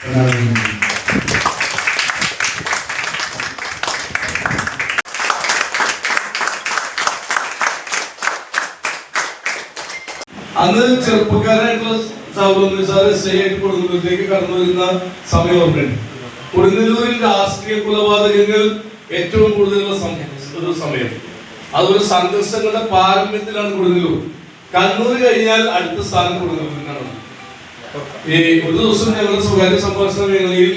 അന്ന് ചെറുപ്പക്കാരായിട്ടുള്ള സാറ് കൊടുങ്ങല്ലൂരിലേക്ക് കടന്നു വരുന്ന സമയം ഓർമ്മയുണ്ട്. കൊടുങ്ങല്ലൂരിൽ രാഷ്ട്രീയ കൊലപാതകങ്ങൾ ഏറ്റവും കൂടുതലുള്ള ഒരു സമയം. അതൊരു സംഘർഷങ്ങളുടെ പാരമ്യത്തിലാണ് കൊടുങ്ങല്ലൂർ. കണ്ണൂർ കഴിഞ്ഞാൽ അടുത്ത സ്ഥാനം കൊടുങ്ങല്ലൂരിനാണ്. ഒരു ദിവസം ഞങ്ങളുടെ സ്വകാര്യ സംഭാഷണ വേളയിൽ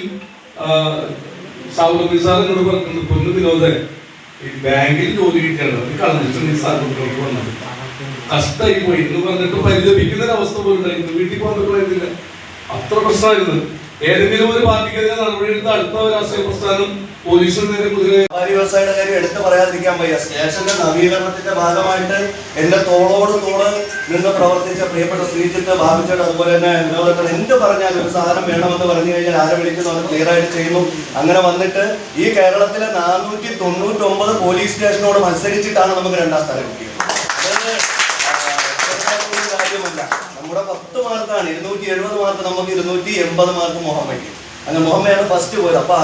സാബുറബി സാർ എന്നോട് പറഞ്ഞു, പൊന്നു വിനോദൻ, ഈ ബാങ്കിൽ ജോലി കിട്ടിയാണ് കളഞ്ഞിട്ട് സാർ വന്നത് കഷ്ടമായി പോയി എന്ന് പറഞ്ഞിട്ട് പരിതപിക്കുന്ന ഒരു അവസ്ഥ പോലും ഉണ്ടായിരുന്നു. വീട്ടിൽ പോകാൻ പറ്റുമായിരുന്നില്ല, അത്ര പ്രശ്നമായിരുന്നു. ഏതെങ്കിലും ഒരു പാർട്ടിക്കെതിരെ നടപടിയെടുത്ത അടുത്ത രാഷ്ട്രീയ പ്രസ്ഥാനം പോലീസിന് നേരെ കുതിരെ. വ്യവസായിയുടെ കാര്യം എടുത്തു പറയാതിരിക്കാൻ വയ്യ. സ്റ്റേഷന്റെ നവീകരണത്തിന്റെ ഭാഗമായിട്ട് എന്റെ തോളോട് തോള് നിന്ന് പ്രവർത്തിച്ച പ്രിയപ്പെട്ട ശ്രീജിത്ത്, ബാബുച്ചേട്ടൻ, അതുപോലെ തന്നെ വിനോദങ്ങൾ എന്ത് പറഞ്ഞാലും ഒരു സാധനം വേണമെന്ന് പറഞ്ഞു കഴിഞ്ഞാൽ ആരെ വിളിക്കുന്നു അത് ക്ലിയർ ആയിട്ട് ചെയ്യുന്നു. അങ്ങനെ വന്നിട്ട് ഈ കേരളത്തിലെ 499 പോലീസ് സ്റ്റേഷനോട് മത്സരിച്ചിട്ടാണ് നമുക്ക് 2ാം സ്ഥാനം കിട്ടിയത്. കാര്യമല്ല, നമ്മുടെ 10 മാർക്കാണ്, 270 മാർക്ക് നമുക്ക് 280 മാർക്ക് മുഹമ്മയ്ക്ക്. അങ്ങനെ മുഹമ്മയാണ് ഫസ്റ്റ് പോയത്. അപ്പൊ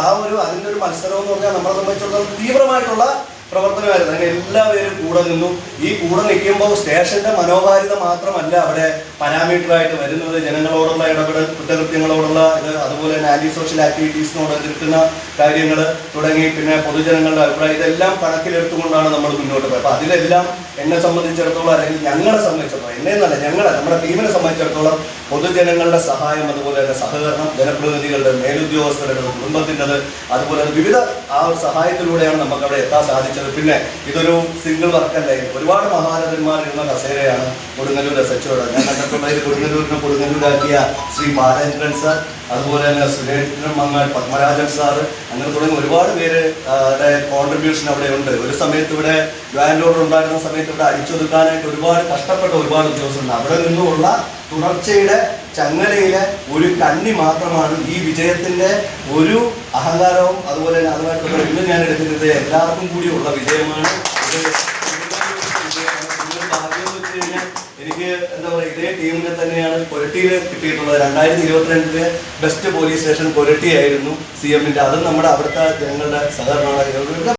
അതിന്റെ ഒരു മത്സരം എന്ന് പറഞ്ഞാൽ നമ്മളെ സംബന്ധിച്ചിടത്തോളം തീവ്രമായിട്ടുള്ള പ്രവർത്തനമായിരുന്നു. അങ്ങനെ എല്ലാവരും കൂടെ നിന്നു. ഈ കൂടെ നിൽക്കുമ്പോൾ സ്റ്റേഷന്റെ മനോഹാരിത മാത്രമല്ല അവിടെ പാരാമീറ്ററായിട്ട് വരുന്നത്, ജനങ്ങളോടുള്ള ഇടപെടൽ, കുറ്റകൃത്യങ്ങളോടുള്ള ഇത്, അതുപോലെ തന്നെ ആന്റി സോഷ്യൽ ആക്ടിവിറ്റീസിനോട് എതിർക്കുന്ന കാര്യങ്ങൾ തുടങ്ങി പിന്നെ പൊതുജനങ്ങളുടെ അഭിപ്രായം, ഇതെല്ലാം കണക്കിലെടുത്തുകൊണ്ടാണ് നമ്മൾ മുന്നോട്ട് പോയത്. അപ്പൊ അതിലെല്ലാം എന്നെ സംബന്ധിച്ചിടത്തോളം, അല്ലെങ്കിൽ ഞങ്ങളെ സംബന്ധിച്ചിടത്തോളം, എന്നെ എന്നല്ല നമ്മുടെ ടീമിനെ സംബന്ധിച്ചിടത്തോളം പൊതുജനങ്ങളുടെ സഹായം, അതുപോലെ തന്നെ സഹകരണം, ജനപ്രതിനിധികളുടെ, മേലുദ്യോഗസ്ഥരുടെ, കുടുംബത്തിൻ്റെത്, അതുപോലെ വിവിധ ആ ഒരു സഹായത്തിലൂടെയാണ് നമുക്ക് അവിടെ എത്താൻ സാധിച്ചത്. പിന്നെ ഇതൊരു സിംഗിൾ വർക്കല്ലേ, ഒരുപാട് മഹാരഥന്മാർ ഇരുന്ന കസേരയാണ് കൊടുങ്ങല്ലൂർ SHO. ഞാൻ കണ്ടിട്ടുള്ളതിൽ കൊടുങ്ങല്ലൂരാക്കിയ ശ്രീ ബാലേന്ദ്രൻ സാർ, അതുപോലെ തന്നെ സുരേന്ദ്രൻ മങ്ങാട്, പത്മരാജൻ സാറ്, അങ്ങനെ തുടങ്ങി ഒരുപാട് പേര് കോൺട്രിബ്യൂഷൻ അവിടെ ഉണ്ട്. ഒരു സമയത്ത് ഇവിടെ ലാൻഡ് ഓർഡർ ഉണ്ടായിരുന്ന സമയത്ത് ഇവിടെ അടിച്ചൊതുക്കാനായിട്ട് ഒരുപാട് കഷ്ടപ്പെട്ട ഒരുപാട് ഉദ്യോഗസ്ഥരുണ്ട്. അവിടെ നിന്നുമുള്ള തുടർച്ചയുടെ ചങ്ങലയിലെ ഒരു കണ്ണി മാത്രമാണ് ഈ വിജയത്തിന്റെ ഒരു അഹങ്കാരവും. അതുപോലെ തന്നെ അതുമായിട്ടുള്ള ഇന്ന് ഞാൻ എടുക്കുന്നത് എല്ലാവർക്കും കൂടിയുള്ള വിജയമാണ്. എനിക്ക് എന്താ പറയുക, ഇതേ ടീമിനെ തന്നെയാണ് കൊരട്ടിയിൽ കിട്ടിയിട്ടുള്ളത്. 2022 ബെസ്റ്റ് പോലീസ് സ്റ്റേഷൻ കൊരട്ടി ആയിരുന്നു CM-ന്റെ. അതും നമ്മുടെ അവിടുത്തെ ജനങ്ങളുടെ സഹകരണമാണ്.